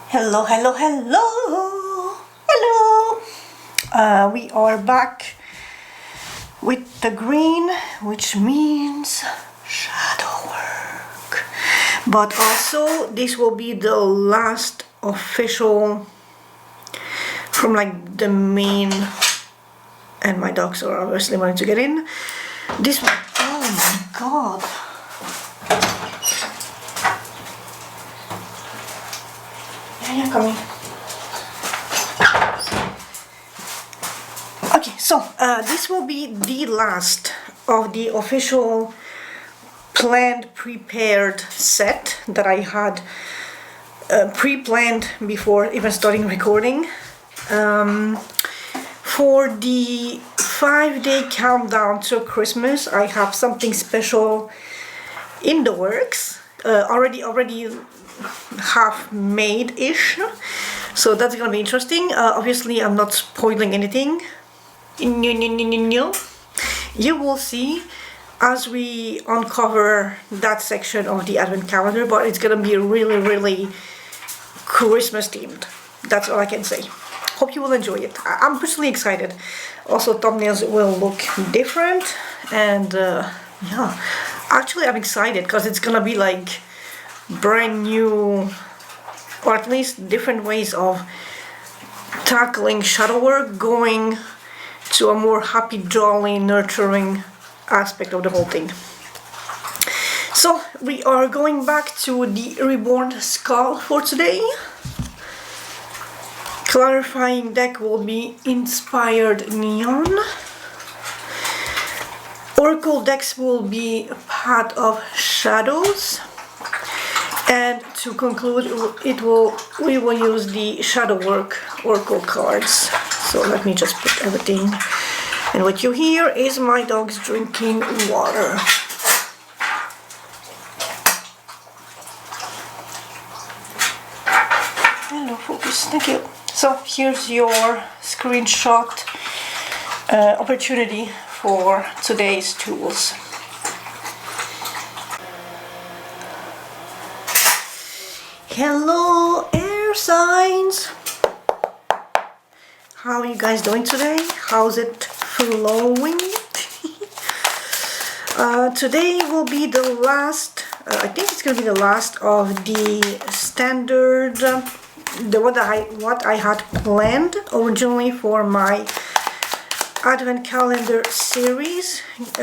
Hello, hello, hello, hello. We are back with the green, which means shadow work. But also, this will be the last official from like the main, and my dogs are obviously wanting to get in. This one, oh my god. Yeah, coming. Okay, so this will be the last of the official planned, prepared set that I had pre-planned before even starting recording. For the 5-day countdown to Christmas, I have something special in the works. Already half made-ish, so that's gonna be interesting. Obviously I'm not spoiling anything. You will see as we uncover that section of the advent calendar, but it's gonna be really Christmas themed. That's all I can say. Hope you will enjoy it. I'm personally excited. Also, thumbnails will look different, and yeah, actually I'm excited because it's gonna be like brand new, or at least different ways of tackling shadow work, going to a more happy, jolly, nurturing aspect of the whole thing. So we are going back to the Reborn Skull for today. Clarifying deck will be Inspired Neon. Oracle decks will be Path of Shadows. And to conclude, we will use the Shadow Work Oracle cards. So let me just put everything. And what you hear is my dogs drinking water. Hello, focus. Thank you. So here's your screenshot opportunity for today's tools. Hello, air signs. How are you guys doing today? How's it flowing? Today will be the last, I think it's going to be the last of the standard, what I had planned originally for my Advent Calendar series.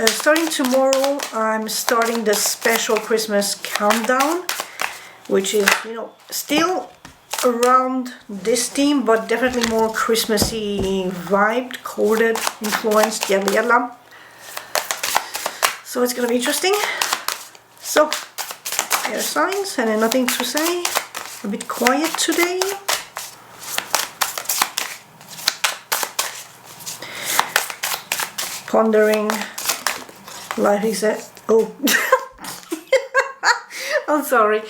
Starting tomorrow, I'm starting the special Christmas countdown, which is, still around this theme, but definitely more Christmassy vibed, coded, influenced, yada. So it's gonna be interesting. So, air signs, and nothing to say. A bit quiet today. Pondering life oh. I'm sorry.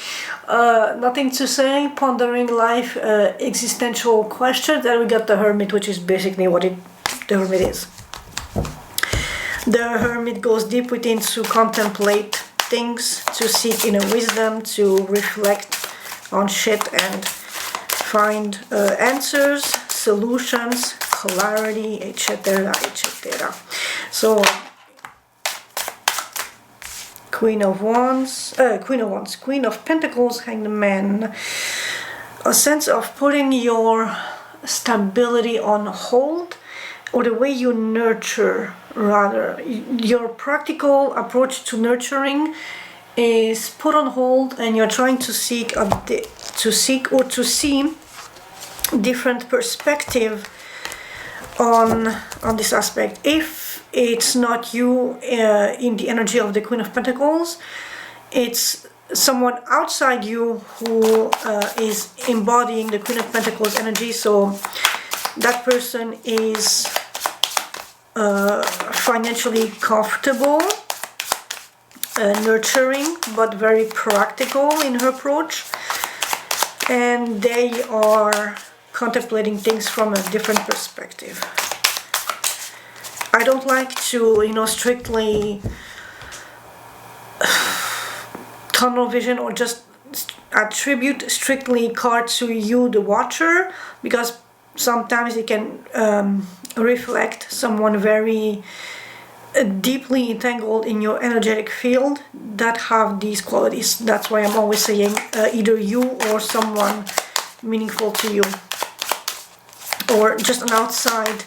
Nothing to say. Pondering life, existential questions. Then we got the Hermit, which is basically what the Hermit is. The Hermit goes deep within to contemplate things, to seek inner wisdom, to reflect on shit and find answers, solutions, clarity, etc. So, Queen of Pentacles, Hanged Man. A sense of putting your stability on hold, or the way you nurture, rather. Your practical approach to nurturing is put on hold, and you're trying to see different perspective on this aspect. If it's not you in the energy of the Queen of Pentacles, it's someone outside you who is embodying the Queen of Pentacles energy. So that person is financially comfortable, nurturing, but very practical in her approach, and they are contemplating things from a different perspective. I don't like to, strictly tunnel vision or just attribute strictly card to you, the watcher, because sometimes it can reflect someone very deeply entangled in your energetic field that have these qualities. That's why I'm always saying either you or someone meaningful to you, or just an outside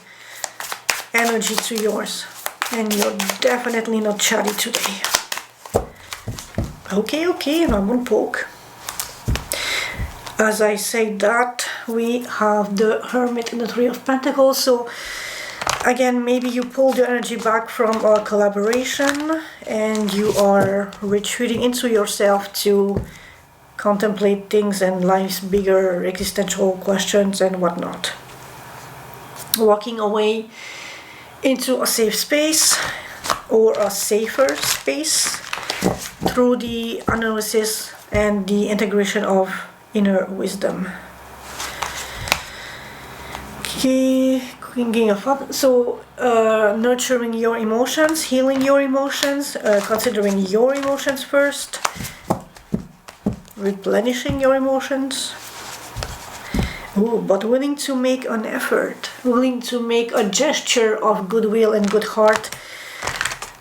energy to yours, and you're definitely not chatty today. Okay, and I won't poke. As I say that, we have the Hermit and the Three of Pentacles. So again, maybe you pulled your energy back from our collaboration and you are retreating into yourself to contemplate things and life's bigger existential questions and whatnot. Walking away into a safe space or a safer space through the analysis and the integration of inner wisdom. Okay, King of Cups. So nurturing your emotions, healing your emotions, considering your emotions first, replenishing your emotions. Ooh, but willing to make an effort, willing to make a gesture of goodwill and good heart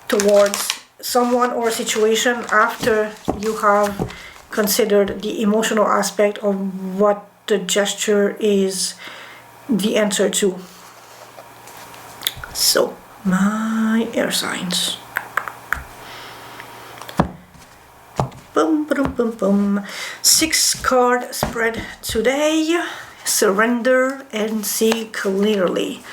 towards someone or situation after you have considered the emotional aspect of what the gesture is the answer to. So, my air signs. Boom, boom, boom, boom. 6 card spread today. Surrender and see clearly,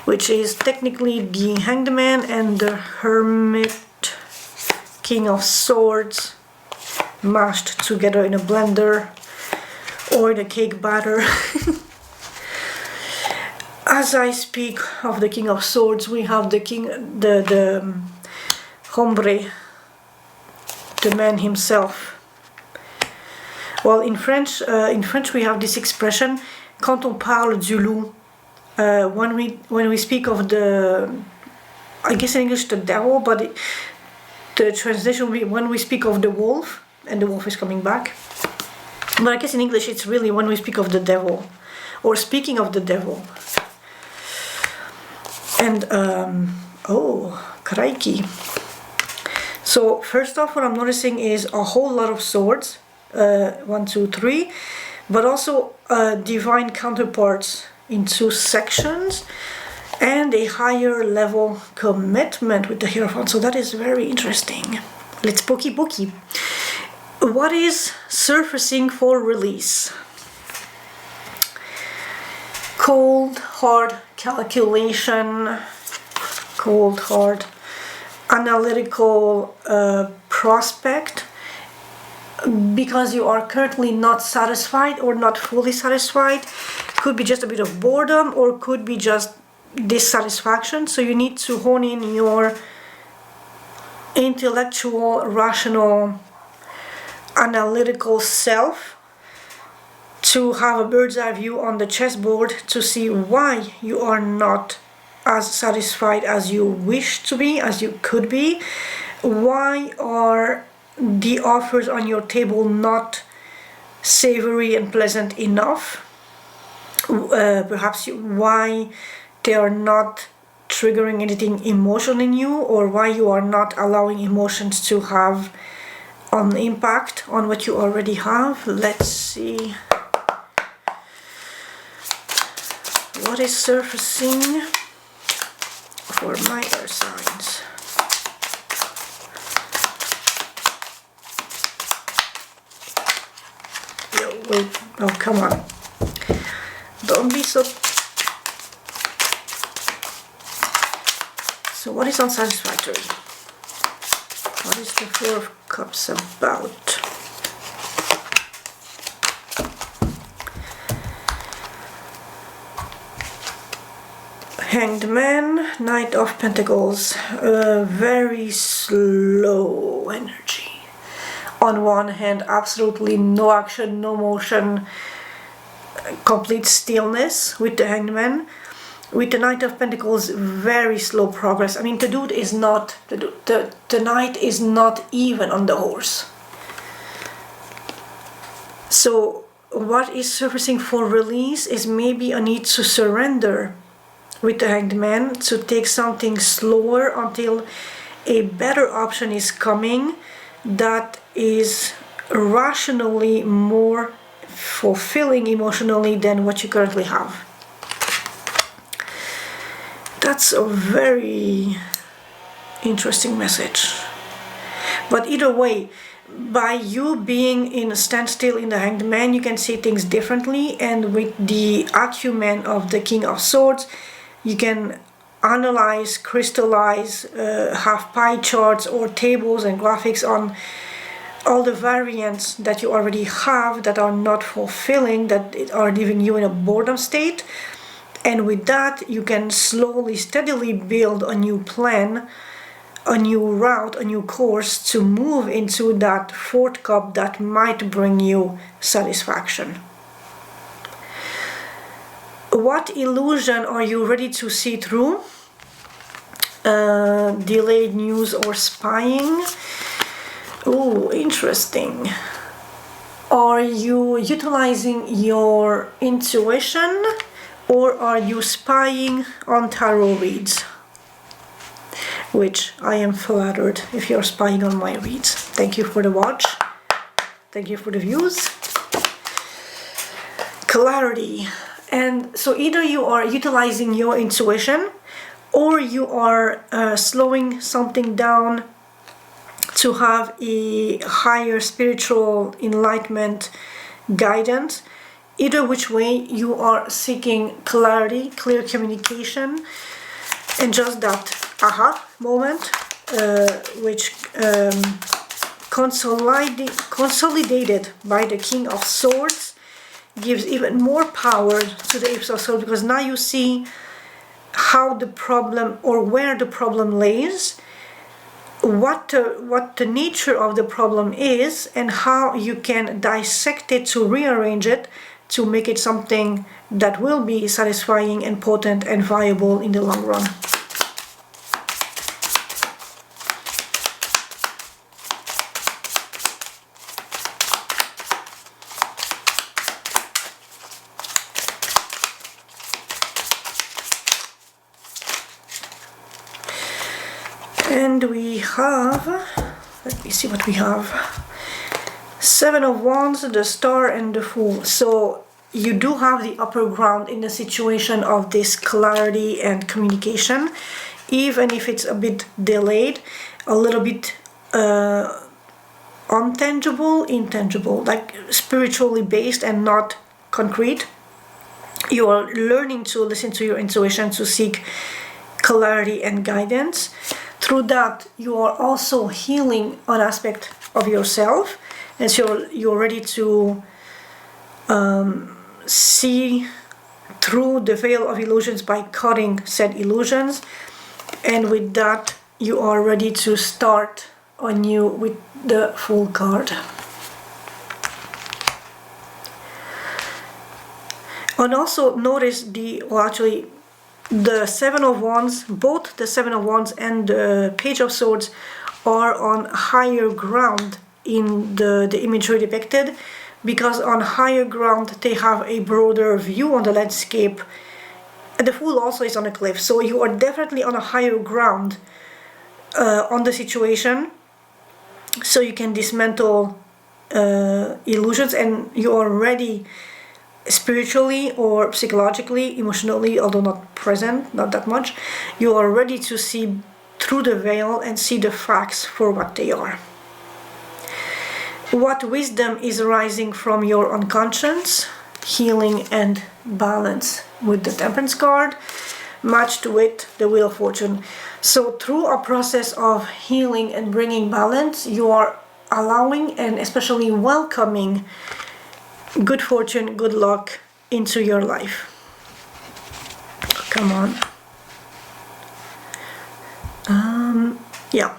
which is technically the Hanged Man and the Hermit, King of Swords, mashed together in a blender or in a cake batter. As I speak of the King of Swords, we have the hombre, the man himself. Well, in French we have this expression, quand on parle du loup, when we speak of the, I guess in English the devil, but the translation will be when we speak of the wolf, and the wolf is coming back. But I guess in English it's really when we speak of the devil, or speaking of the devil. And, oh, crikey. So, first off, what I'm noticing is a whole lot of swords. 1, 2, 3. But also divine counterparts in 2 sections. And a higher level commitment with the Hierophant. So that is very interesting. Let's pokey. What is surfacing for release? Cold, hard calculation, cold, hard, analytical prospect, because you are currently not satisfied or not fully satisfied. Could be just a bit of boredom or could be just dissatisfaction. So you need to hone in your intellectual, rational, analytical self to have a bird's eye view on the chessboard to see why you are not as satisfied as you wish to be, as you could be. Why are the offers on your table not savory and pleasant enough? Perhaps why they are not triggering anything emotional in you, or why you are not allowing emotions to have an impact on what you already have. Let's see. What is surfacing for my air signs? Yo, wait. Oh, come on. Don't be so... So what is unsatisfactory? What is the Four of Cups about? Hanged Man, Knight of Pentacles, very slow energy. On one hand, absolutely no action, no motion, complete stillness with the Hanged Man. With the Knight of Pentacles, very slow progress. I mean, the dude is not, the knight is not even on the horse. So what is surfacing for release is maybe a need to surrender with the Hanged Man, to take something slower until a better option is coming that is rationally more fulfilling emotionally than what you currently have. That's a very interesting message. But either way, by you being in a standstill in the Hanged Man, you can see things differently, and with the acumen of the King of Swords, you can analyze, crystallize, have pie charts or tables and graphics on all the variants that you already have that are not fulfilling, that are leaving you in a boredom state. And with that, you can slowly, steadily build a new plan, a new route, a new course to move into that fourth cup that might bring you satisfaction. What illusion are you ready to see through? Delayed news or spying? Oh, interesting. Are you utilizing your intuition, or are you spying on tarot reads? Which I am flattered if you're spying on my reads. Thank you for the watch. Thank you for the views. Clarity. And so either you are utilizing your intuition, or you are slowing something down to have a higher spiritual enlightenment guidance. Either which way, you are seeking clarity, clear communication, and just that aha moment, which consolidated by the King of Swords, gives even more power to the Ace of Swords, because now you see how the problem, or where the problem lays, what the nature of the problem is, and how you can dissect it to rearrange it to make it something that will be satisfying and potent and viable in the long run. And we have, let me see what we have. Seven of Wands, the Star, and the Fool. So you do have the upper ground in the situation of this clarity and communication, even if it's a bit delayed, a little bit untangible, intangible, like spiritually based and not concrete. You are learning to listen to your intuition, to seek clarity and guidance. Through that, you are also healing an aspect of yourself, and so you're ready to see through the veil of illusions by cutting said illusions. And with that, you are ready to start anew with the Fool card. And also notice the Seven of Wands, both the Seven of Wands and the Page of Swords are on higher ground in the imagery depicted, because on higher ground they have a broader view on the landscape, and the Fool also is on a cliff, so you are definitely on a higher ground on the situation, so you can dismantle illusions, and you are ready spiritually or psychologically, emotionally, although not present, not that much. You are ready to see through the veil and see the facts for what they are. What wisdom is rising from your unconscious? Healing and balance with the Temperance card, matched with the Wheel of Fortune. So through a process of healing and bringing balance, you are allowing and especially welcoming good fortune, good luck into your life. Come on. Yeah.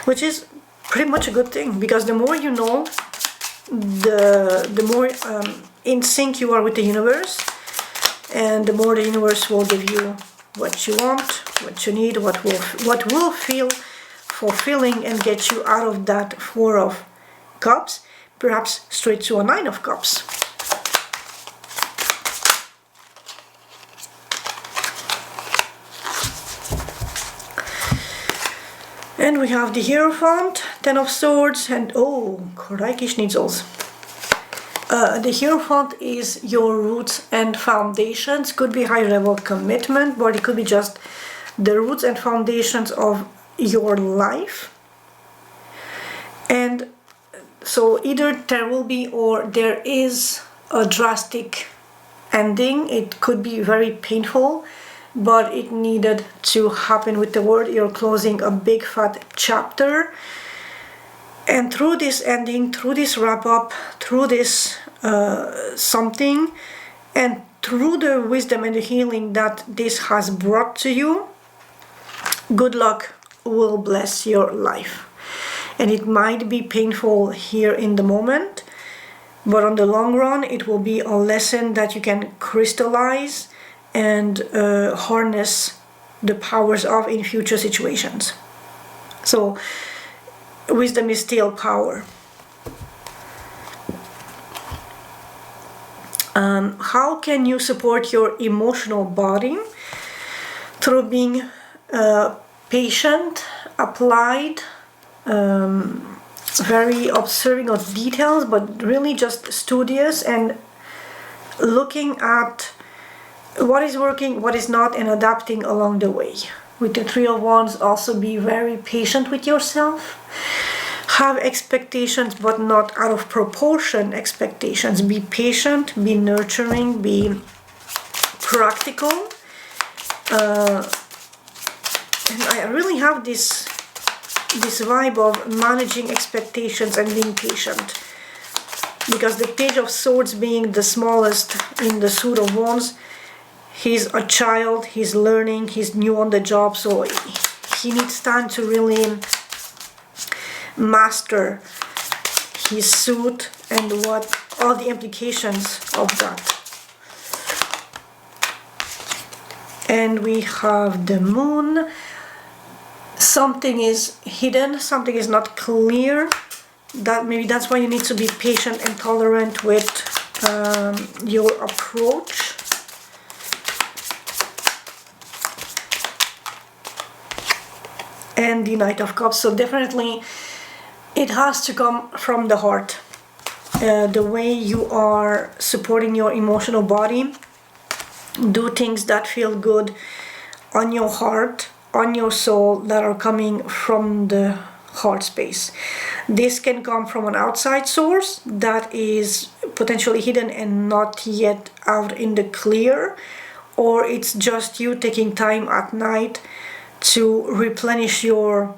Which is pretty much a good thing, because the more you know, the more in sync you are with the universe, and the more the universe will give you what you want, what you need, what will feel fulfilling and get you out of that Four of Cups. perhaps straight to a Nine of Cups. And we have the Hierophant, Ten of Swords, and oh, crikey schnitzels. The Hierophant is your roots and foundations. Could be high level commitment, but it could be just the roots and foundations of your life. And so either there will be or there is a drastic ending. It could be very painful, but it needed to happen with the word. You're closing a big fat chapter. And through this ending, through this wrap up, through this something, and through the wisdom and the healing that this has brought to you, good luck will bless your life. And it might be painful here in the moment, but on the long run it will be a lesson that you can crystallize and harness the powers of in future situations. So wisdom is still power. How can you support your emotional body? Through being patient, applied, very observing of details, but really just studious and looking at what is working, what is not, and adapting along the way. With the Three of Wands, also be very patient with yourself. Have expectations, but not out of proportion expectations. Be patient, be nurturing, be practical. And I really have this vibe of managing expectations and being patient. Because the Page of Swords being the smallest in the suit of Wands, he's a child, he's learning, he's new on the job, so he needs time to really master his suit and what all the implications of that. And we have the Moon. Something is hidden, something is not clear. Maybe that's why you need to be patient and tolerant with your approach. And the Knight of Cups. So definitely it has to come from the heart. The way you are supporting your emotional body, do things that feel good on your heart, on your soul, that are coming from the heart space. This can come from an outside source that is potentially hidden and not yet out in the clear, or it's just you taking time at night to replenish your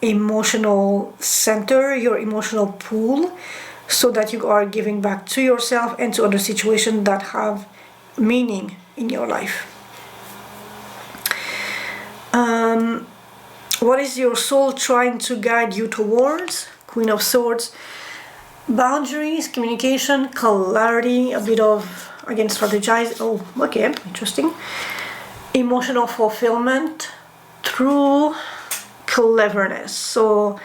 emotional center, your emotional pool, so that you are giving back to yourself and to other situations that have meaning in your life. What is your soul trying to guide you towards? Queen of Swords. Boundaries, communication, clarity, a bit of, again, strategize. Oh, okay, interesting. Emotional fulfillment through cleverness. So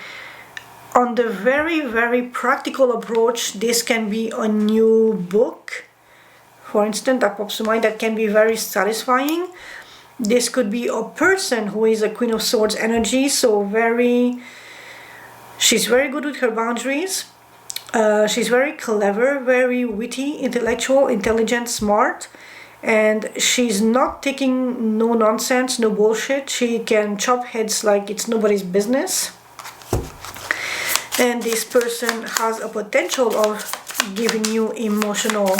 on the very, very practical approach, this can be a new book, for instance, that pops to mind, that can be very satisfying. This could be a person who is a Queen of Swords energy, so she's very good with her boundaries. She's very clever, very witty, intellectual, intelligent, smart, and she's not taking no nonsense, no bullshit. She can chop heads like it's nobody's business. And this person has a potential of giving you emotional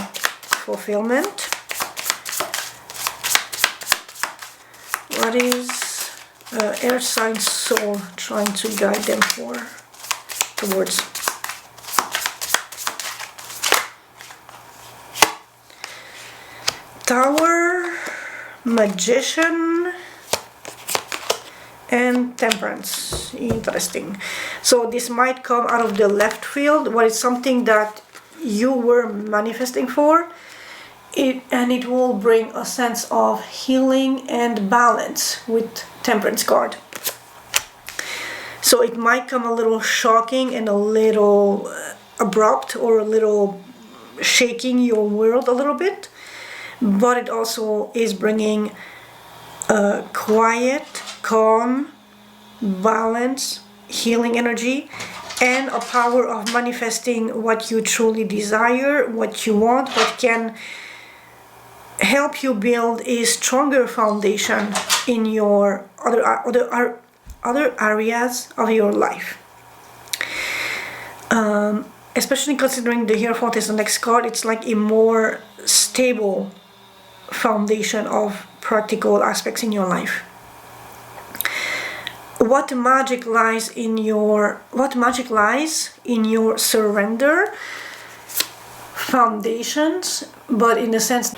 fulfillment. What is air sign soul trying to guide them towards? Tower, Magician, and Temperance. Interesting. So this might come out of the left field, what is something that you were manifesting for. And it will bring a sense of healing and balance with Temperance card. So it might come a little shocking and a little abrupt or a little shaking your world a little bit, but it also is bringing quiet, calm, balance, healing energy, and a power of manifesting what you truly desire, what you want, what can help you build a stronger foundation in your other areas of your life. Especially considering the Hierophant is the next card, it's like a more stable foundation of practical aspects in your life. What magic lies in your surrender foundations, but in the sense,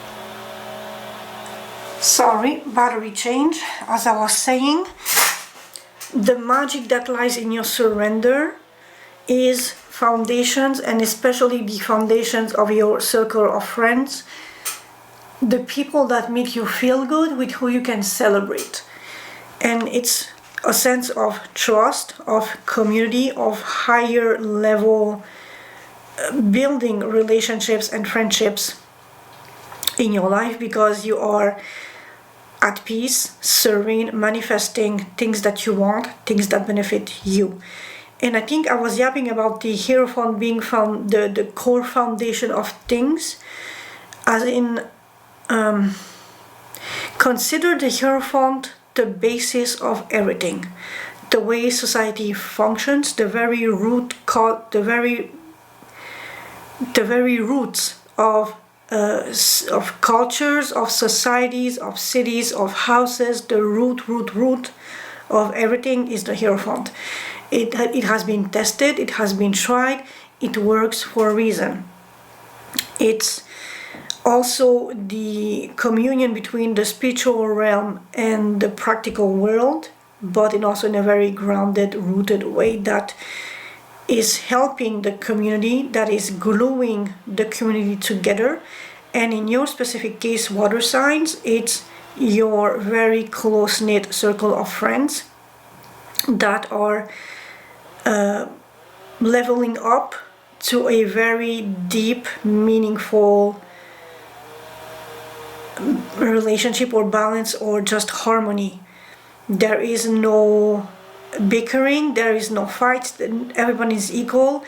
sorry, battery change, as I was saying, the magic that lies in your surrender is foundations, and especially the foundations of your circle of friends, the people that make you feel good, with who you can celebrate. And it's a sense of trust, of community, of higher level building relationships and friendships in your life, because you are at peace, serene, manifesting things that you want, things that benefit you. And I think I was yapping about the Hierophant being the core foundation of things, as in consider the Hierophant the basis of everything, the way society functions, the very roots of cultures, of societies, of cities, of houses. The root of everything is the Hierophant. It has been tested, it has been tried, it works for a reason. It's also the communion between the spiritual realm and the practical world, but also in a very grounded, rooted way that is helping the community, that is gluing the community together. And in your specific case, water signs, it's your very close-knit circle of friends that are leveling up to a very deep, meaningful relationship or balance or just harmony. There is no bickering, there is no fights, everybody is equal,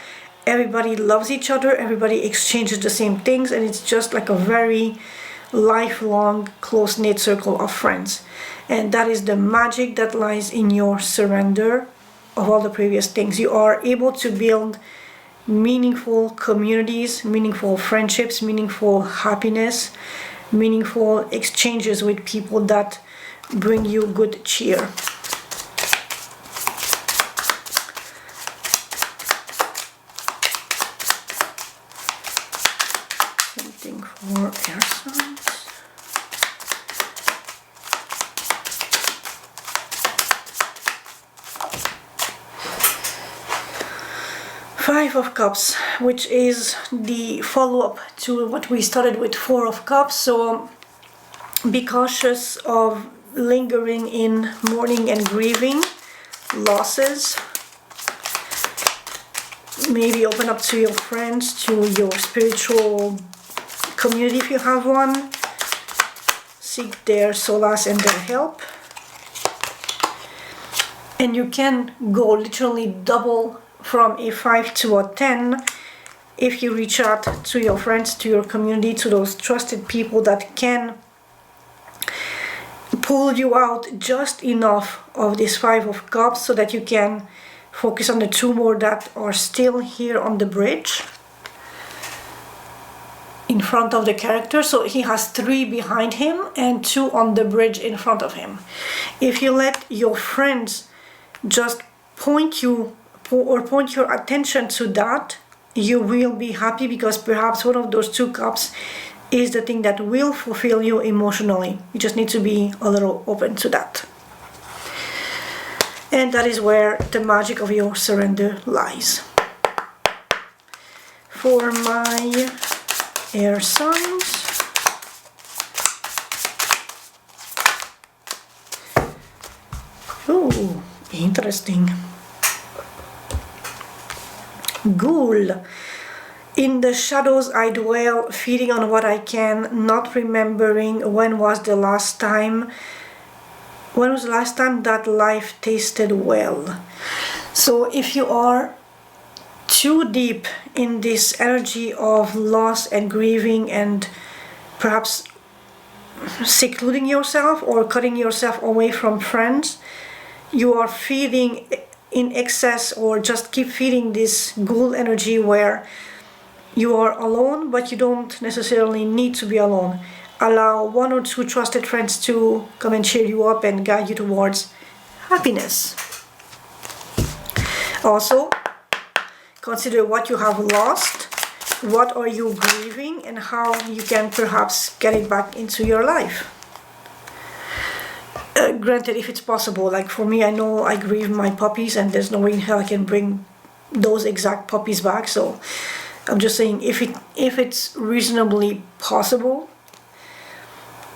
everybody loves each other, everybody exchanges the same things, and it's just like a very lifelong, close-knit circle of friends. And that is the magic that lies in your surrender of all the previous things. You are able to build meaningful communities, meaningful friendships, meaningful happiness, meaningful exchanges with people that bring you good cheer. Something for air signs. Five of Cups, which is the follow-up to what we started with Four of Cups. So be cautious of lingering in mourning and grieving, losses. Maybe open up to your friends, to your spiritual community if you have one. Seek their solace and their help. And you can go literally double from a 5 to a 10 if you reach out to your friends, to your community, to those trusted people that can pull you out just enough of this Five of Cups so that you can focus on the two more that are still here on the bridge in front of the character. So he has 3 behind him and 2 on the bridge in front of him. If you let your friends just point your attention to that, you will be happy, because perhaps one of those 2 cups is the thing that will fulfill you emotionally. You just need to be a little open to that. And that is where the magic of your surrender lies. For my air signs, ooh, interesting. Ghoul. In the shadows I dwell, feeding on what I can, not remembering when was the last time that life tasted well. So if you are too deep in this energy of loss and grieving and perhaps secluding yourself or cutting yourself away from friends, you are feeding in excess or just keep feeding this ghoul energy where you are alone, but you don't necessarily need to be alone. Allow 1 or 2 trusted friends to come and cheer you up and guide you towards happiness. Also, consider what you have lost, what are you grieving, and how you can perhaps get it back into your life. Granted, if it's possible, like for me, I know I grieve my puppies and there's no way in hell I can bring those exact puppies back, so I'm just saying if it's reasonably possible.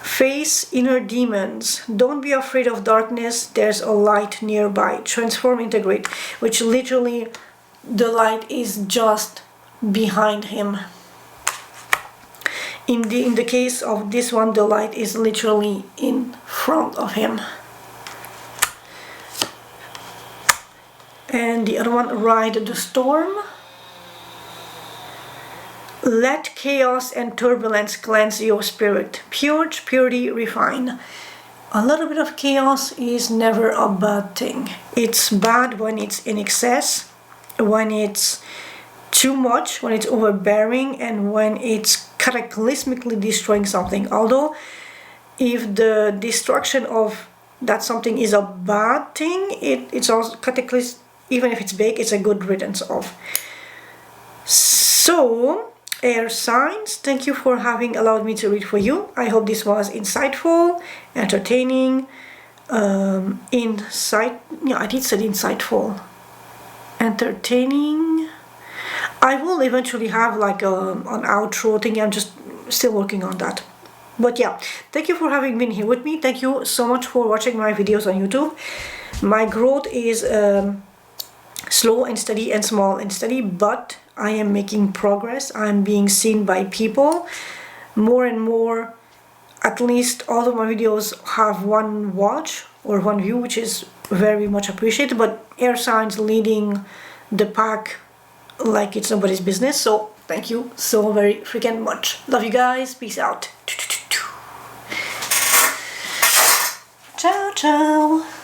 Face inner demons. Don't be afraid of darkness. There's a light nearby. Transform, integrate, which literally the light is just behind him. In the case of this one, the light is literally in front of him. And the other one, ride the storm. Let chaos and turbulence cleanse your spirit. Purge, purity, refine. A little bit of chaos is never a bad thing. It's bad when it's in excess, when it's too much, when it's overbearing, and when it's cataclysmically destroying something. Although, if the destruction of that something is a bad thing, it's also cataclysmic. Even if it's big, it's a good riddance of. So, air signs, thank you for having allowed me to read for you. I hope this was insightful, entertaining, I did say insightful, entertaining. I will eventually have like an outro thing. I'm just still working on that. But yeah, thank you for having been here with me. Thank you so much for watching my videos on YouTube. My growth is slow and steady and small and steady, but I am making progress. I'm being seen by people more and more. At least all of my videos have 1 watch or 1 view, which is very much appreciated, but air signs leading the pack like it's nobody's business. So thank you so very freaking much. Love you guys. Peace out. Ciao, ciao.